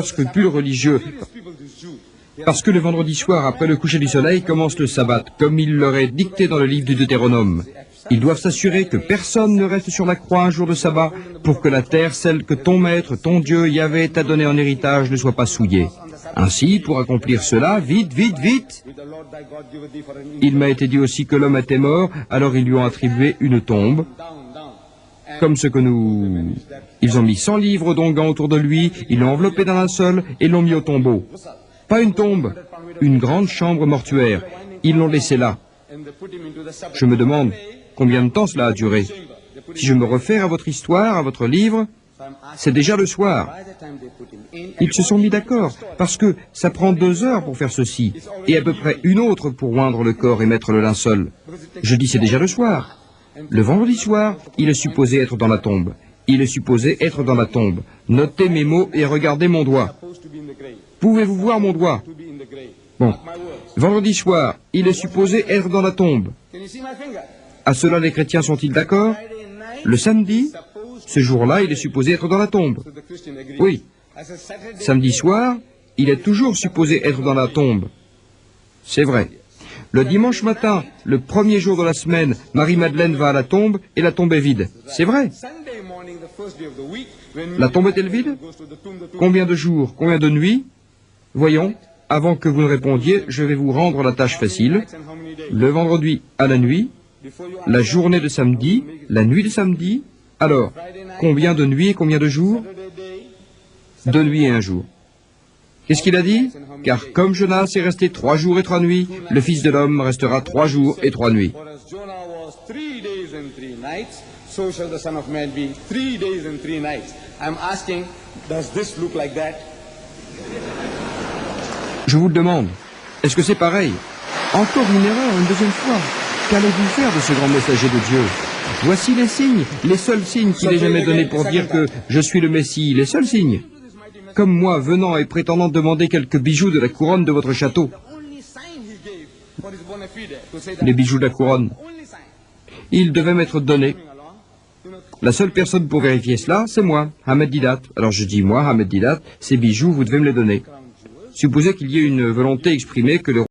scrupules religieux, parce que le vendredi soir, après le coucher du soleil, commence le sabbat, comme il leur est dicté dans le livre du Deutéronome. Ils doivent s'assurer que personne ne reste sur la croix un jour de sabbat, pour que la terre, celle que ton maître, ton Dieu, Yahvé, t'a donnée en héritage, ne soit pas souillée. Ainsi, pour accomplir cela, vite, vite, vite, il m'a été dit aussi que l'homme était mort, alors ils lui ont attribué une tombe, comme ce que nous... Ils ont mis 100 livres d'onguents autour de lui, ils l'ont enveloppé d'un linceul et l'ont mis au tombeau. Pas une tombe, une grande chambre mortuaire. Ils l'ont laissé là. Je me demande combien de temps cela a duré. Si je me réfère à votre histoire, à votre livre, c'est déjà le soir. Ils se sont mis d'accord, parce que ça prend 2 heures pour faire ceci, et à peu près 1 autre pour oindre le corps et mettre le linceul. Je dis c'est déjà le soir. Le vendredi soir, il est supposé être dans la tombe. Il est supposé être dans la tombe. Notez mes mots et regardez mon doigt. Pouvez-vous voir mon doigt? Bon. Vendredi soir, il est supposé être dans la tombe. À cela, les chrétiens sont-ils d'accord? Le samedi, ce jour-là, il est supposé être dans la tombe. Oui. Samedi soir, il est toujours supposé être dans la tombe. C'est vrai. Le dimanche matin, le premier jour de la semaine, Marie-Madeleine va à la tombe et la tombe est vide. C'est vrai. La tombe est-elle vide? Combien de jours? Combien de nuits? Voyons, avant que vous ne répondiez, je vais vous rendre la tâche facile. Le vendredi à la nuit, la journée de samedi, la nuit de samedi. Alors, combien de nuits et combien de jours? 2 nuits et 1 jour. Qu'est-ce qu'il a dit? Car comme Jonas est resté 3 jours et 3 nuits, le Fils de l'homme restera 3 jours et 3 nuits. Je vous le demande, est-ce que c'est pareil? Encore une erreur, une deuxième fois. Qu'allez-vous faire de ce grand messager de Dieu? Voici les signes, les seuls signes qu'il ait jamais donnés pour dire que je suis le Messie, les seuls signes. Comme moi, venant et prétendant demander quelques bijoux de la couronne de votre château. Les bijoux de la couronne. Ils devaient m'être donnés. La seule personne pour vérifier cela, c'est moi, Ahmed Didat. Alors je dis, moi, Ahmed Didat, ces bijoux, vous devez me les donner. Supposez qu'il y ait une volonté exprimée que le